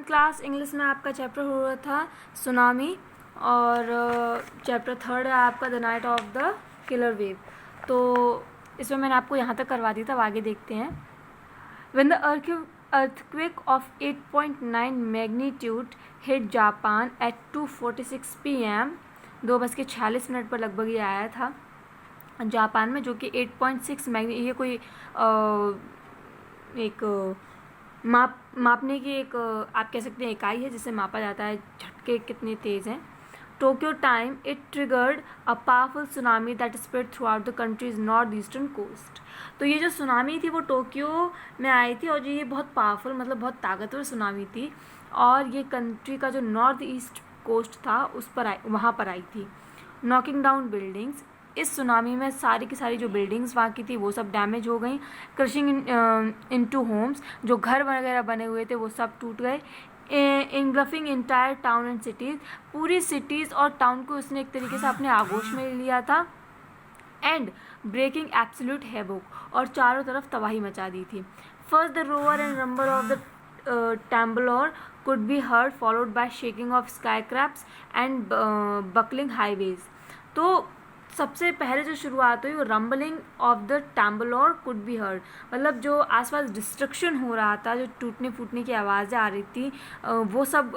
Class English में आपका chapter हो रहा था सुनामी और चैप्टर 3 है आपका the night of the killer wave. तो इसमें मैंने आपको यहाँ तक करवा दिया था, अब आगे देखते हैं। When the earthquake of 8.9 magnitude hit Japan at 2:46 p.m. 2:46 पर लगभग ये आया था जापान में, जो कि 8.6 ये कोई एक मापने की एक आप कह सकते हैं इकाई है जिससे मापा जाता है झटके कितने तेज़ हैं। Tokyo time it triggered a powerful tsunami that spread throughout the country's north eastern coast. तो ये जो सुनामी थी वो टोक्यो में आई थी और ये बहुत पावरफुल मतलब बहुत ताकतवर सुनामी थी और ये कंट्री का जो नॉर्थ ईस्ट कोस्ट था उस पर वहाँ पर आई थी। नॉकिंग डाउन बिल्डिंग्स, इस सुनामी में सारी की सारी जो बिल्डिंग्स वहाँ की थी वो सब डैमेज हो गई। क्रशिंग इनटू होम्स, जो घर वगैरह बने हुए थे वो सब टूट गए। इनग्रफिंग इंटायर टाउन एंड सिटीज़, पूरी सिटीज़ और टाउन को उसने एक तरीके से अपने आगोश में लिया था। एंड ब्रेकिंग एब्सोल्यूट हैवोक, और चारों तरफ तबाही मचा दी थी। First the roar and rumble of the temblor could be heard, followed by shaking of skyscrapers and buckling highways। तो सबसे पहले जो शुरुआत हुई वो rumbling of the temblor could be heard, मतलब जो आसपास डिस्ट्रक्शन हो रहा था, जो टूटने फूटने की आवाज़ें आ रही थी वो सब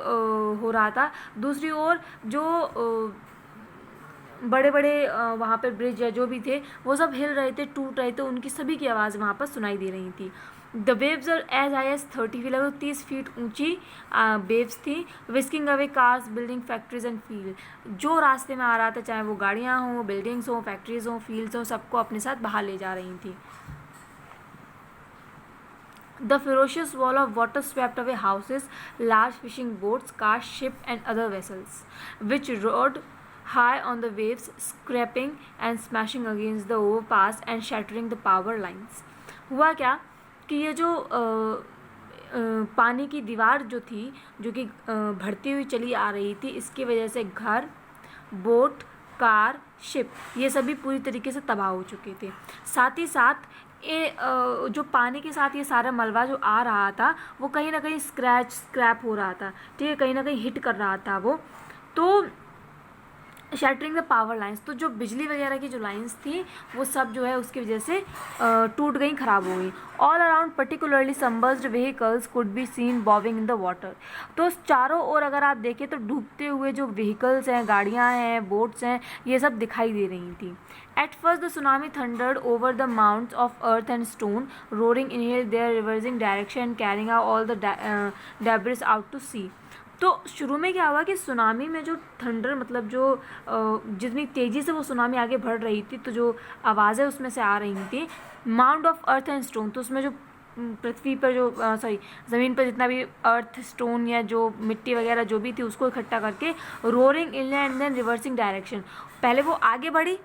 हो रहा था। दूसरी ओर जो बड़े बड़े वहाँ पे ब्रिज या जो भी थे वो सब हिल रहे थे, टूट रहे थे, उनकी सभी की आवाज़ वहाँ पर सुनाई दे रही थी। The waves are as high as 30 feet, लगभग 30 फीट ऊंची वेव्स थी। Whisking away cars, building, factories and field, जो रास्ते में आ रहा था चाहे वो गाड़ियाँ हों, बिल्डिंग्स हों, फैक्ट्रीज हों, फील्ड्स हों, सबको अपने साथ बहा ले जा रही थी। The ferocious wall of water swept away houses, large fishing boats, cars, ships and other vessels, which rode high on the waves, scraping and smashing against the overpass and shattering the power lines। हुआ क्या कि ये जो पानी की दीवार जो थी, जो कि बढ़ती हुई चली आ रही थी, इसकी वजह से घर, बोट, कार, शिप ये सभी पूरी तरीके से तबाह हो चुके थे। साथ ही साथ ये जो पानी के साथ ये सारा मलबा जो आ रहा था वो कहीं ना कहीं स्क्रैप हो रहा था, ठीक है, कहीं ना कहीं हिट कर रहा था वो। तो शैटरिंग द पावर लाइंस, तो जो बिजली वगैरह की जो लाइंस थी वो सब जो है उसकी वजह से टूट गई, ख़राब हो गई। All around particularly submerged vehicles could be seen bobbing in the water, तो चारों ओर अगर आप देखें तो डूबते हुए जो व्हीकल्स हैं, गाड़ियाँ हैं, बोट्स हैं, ये सब दिखाई दे रही थी। At first the tsunami thundered over the mounds of earth and stone, roaring in here their reversing direction and carrying out all the debris out to sea। तो शुरू में क्या हुआ कि सुनामी में जो थंडर मतलब जो जितनी तेज़ी से वो सुनामी आगे बढ़ रही थी तो जो आवाज़ें उसमें से आ रही थी, mound of earth and stone, तो उसमें जो पृथ्वी पर जो ज़मीन पर जितना भी अर्थ, स्टोन या जो मिट्टी वगैरह जो भी थी उसको इकट्ठा करके roaring inland and then reversing direction, पहले वो आगे बढ़ी,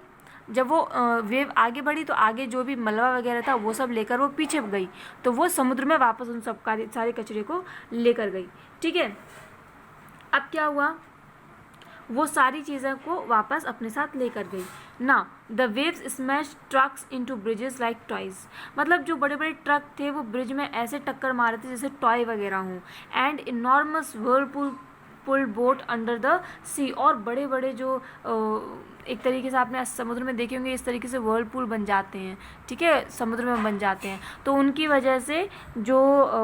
जब वो वेव आगे बढ़ी तो आगे जो भी मलबा वगैरह था वो सब लेकर वो पीछे गई, तो वो समुद्र में वापस उन सब सारे कचरे को लेकर गई, ठीक है। अब क्या हुआ, वो सारी चीज़ों को वापस अपने साथ लेकर गई ना। The waves smash trucks into bridges like toys, मतलब जो बड़े बड़े ट्रक थे वो ब्रिज में ऐसे टक्कर मारे थे जैसे टॉय वगैरह हों। And enormous whirlpool pull boat under the sea, और बड़े बड़े जो एक तरीके से आपने समुद्र में देखे होंगे इस तरीके से व्हर्लपूल बन जाते हैं, ठीक है, समुद्र में बन जाते हैं, तो उनकी वजह से जो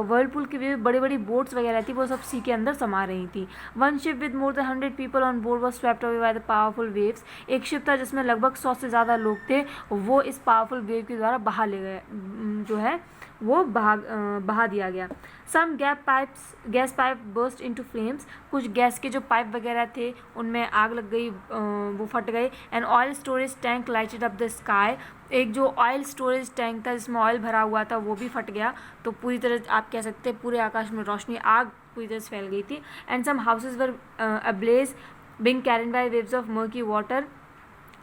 व्हर्लपूल की भी बड़ी बड़ी बोट्स वगैरह थी वो सब सी के अंदर समा रही थी। One ship with more than 100 people on board was swept away by the powerful waves, एक शिप था जिसमें लगभग 100 से ज़्यादा लोग थे, वो इस पावरफुल वेव के द्वारा बहा ले गए, जो है वो बहा दिया गया। Some gas pipe burst into flames, कुछ गैस के जो पाइप वगैरह थे उनमें आग लग गई, वो फट गए। And oil storage tank lighted up the sky, एक जो ऑयल स्टोरेज टैंक था जिसमें ऑयल भरा हुआ था वो भी फट गया, तो पूरी तरह आप कह सकते हैं पूरे आकाश में रोशनी, आग पूरी तरह से फैल गई थी। And some houses were ablaze being carried by waves of murky water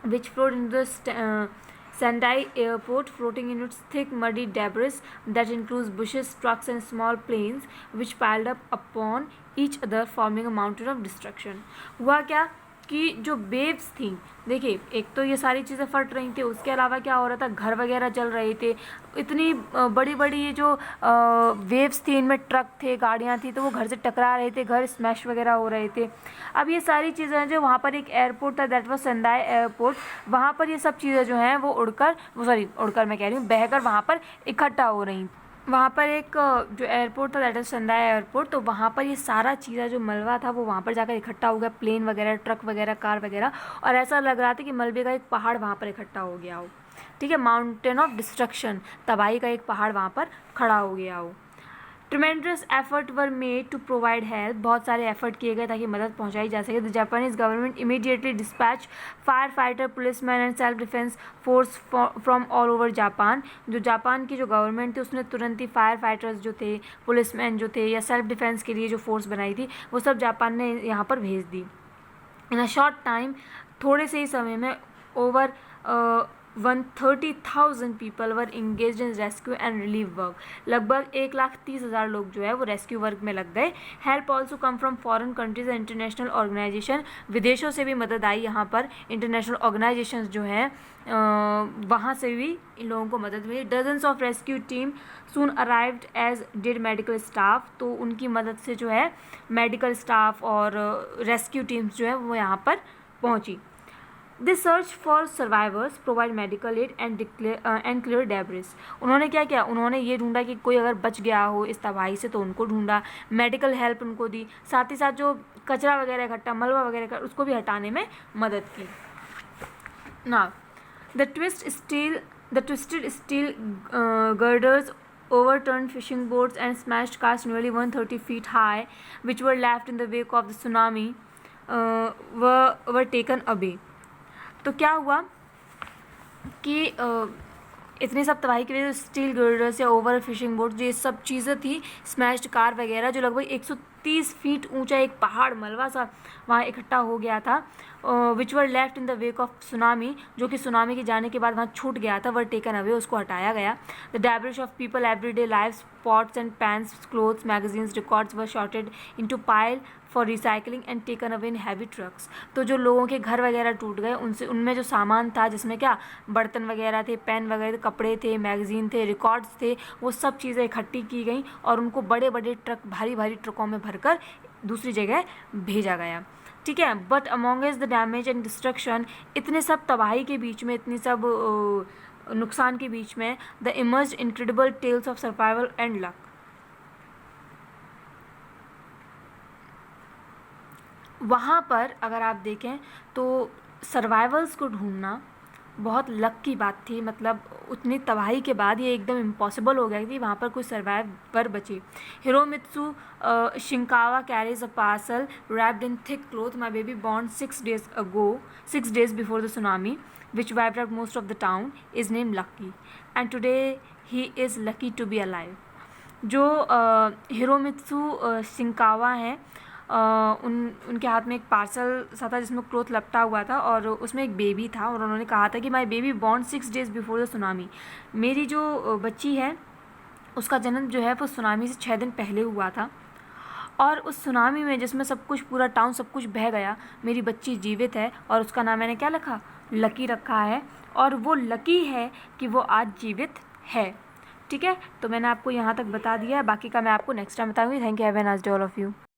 which flowed into the Sendai airport, floating in its thick muddy debris that includes bushes, trucks and small planes which piled up upon each other forming a mountain of destruction। हुआ क्या कि जो waves थी, देखिए एक तो ये सारी चीज़ें फट रही थी, उसके अलावा क्या हो रहा था, घर वगैरह जल रहे थे, इतनी बड़ी बड़ी ये जो वेव्स थी, इनमें ट्रक थे, गाड़ियाँ थी, तो वो घर से टकरा रहे थे, घर स्मैश वगैरह हो रहे थे। अब ये सारी चीज़ें जो वहाँ पर एक एयरपोर्ट था, दैट वाज सेंदाई एयरपोर्ट, वहाँ पर ये सब चीज़ें जो हैं वो उड़कर मैं कह रही हूँ बहकर वहाँ पर इकट्ठा हो रही। वहाँ पर एक जो एयरपोर्ट था, दैट इज सेंदाई एयरपोर्ट, तो वहाँ पर ये सारा चीज़ें जो मलबा था वो वहाँ पर जाकर इकट्ठा हो गया, प्लेन वगैरह, ट्रक वगैरह, कार वगैरह, और ऐसा लग रहा था कि मलबे का एक पहाड़ वहाँ पर इकट्ठा हो गया हो। ठीक है, माउंटेन ऑफ डिस्ट्रक्शन, तबाही का एक पहाड़ वहाँ पर खड़ा हो गया हो। Tremendous effort were made to provide help, बहुत सारे एफर्ट किए गए ताकि मदद पहुंचाई जा सके। The Japanese government immediately dispatch fire fighter, policeman and self defence force from all over Japan. जो जापान की जो गवर्नमेंट थी उसने तुरंत ही फायर फाइटर्स जो थे, पुलिसमैन जो थे, या सेल्फ डिफेंस के लिए जो फोर्स बनाई थी वो सब जापान ने यहाँ पर भेज दी। इन अ शॉर्ट टाइम, थोड़े से ही समय में, over 130,000 people were engage in rescue and relief work, लगभग 1,30,000 लोग जो है वो रेस्क्यू वर्क में लग गए। Help also come from foreign countries and international organisation, विदेशों से भी मदद आई यहाँ पर, इंटरनेशनल ऑर्गेनाइजेशन जो हैं वहाँ से भी इन लोगों को मदद मिली। Dozens of rescue team soon arrived as did medical staff, तो उनकी मदद से जो है मेडिकल स्टाफ और रेस्क्यू टीम्स जो है वो यहाँ पर पहुँची। They search for survivors, provide medical aid and clear debris, उन्होंने क्या किया, उन्होंने ये ढूंढा कि कोई अगर बच गया हो इस तबाही से तो उनको ढूंढा, मेडिकल हेल्प उनको दी, साथ ही साथ जो कचरा वगैरह इकट्ठा, मलबा वगैरह उसको भी हटाने में मदद की। Now the twisted steel girders, overturned fishing boats and smashed cars nearly 130 feet high, which were left in the wake of the tsunami, were taken away. तो क्या हुआ कि इतनी सब तबाही की वजह से स्टील गर्डर्स या ओवर फिशिंग बोट, जो ये सब चीज़ें थी, स्मैश्ड कार वगैरह, जो लगभग 130 फीट ऊंचा एक पहाड़ मलबा सा वहाँ इकट्ठा हो गया था, which were left in the wake of tsunami, जो कि सुनामी के जाने के बाद वहाँ छूट गया था, वर टेकन अवे, उसको हटाया गया। The debris of people everyday life, pots and pans, clothes, magazines, records were sorted into pile for recycling and taken away in heavy trucks, तो जो लोगों के घर वगैरह टूट गए उनमें जो सामान था, जिसमें क्या बर्तन वगैरह थे, पेन वगैरह, कपड़े थे, मैगजीन थे, रिकॉर्ड्स थे, वो सब चीज़ें इकट्ठी की गई और उनको बड़े बड़े ट्रक, भारी भारी ट्रकों में भरकर दूसरी जगह भेजा गया। ठीक है, but amongst the damage and destruction, इतने सब तबाही के बीच में, इतनी सब नुकसान के बीच में, the emerged incredible tales of survival and luck, वहाँ पर अगर आप देखें तो सर्वाइवल्स को ढूंढना बहुत लक की बात थी, मतलब उतनी तबाही के बाद ये एकदम इम्पॉसिबल हो गया कि वहाँ पर कोई सर्वाइवर बचे। Hiromitsu Shinkawa carries a parcel wrapped in thick cloth, my baby born 6 days before the tsunami which wiped out most of the town, is named Lucky and today he is lucky to be alive। जो हिरोमित्सु शिंकावा हैं, उनके हाथ में एक parcel सा था जिसमें cloth लपटा हुआ था और उसमें एक बेबी था, और उन्होंने कहा था कि my baby born 6 days before the tsunami, मेरी जो बच्ची है उसका जन्म जो है वो सुनामी से 6 दिन पहले हुआ था, और उस सुनामी में जिसमें सब कुछ, पूरा टाउन सब कुछ बह गया, मेरी बच्ची जीवित है और उसका नाम मैंने क्या रखा, लकी रखा है, और वो लकी है कि वो आज जीवित है। ठीक है, तो मैंने आपको यहाँ तक बता दिया है, बाकी का मैं आपको नेक्स्ट टाइम बताऊँगी। Thank you, have a nice day all of you.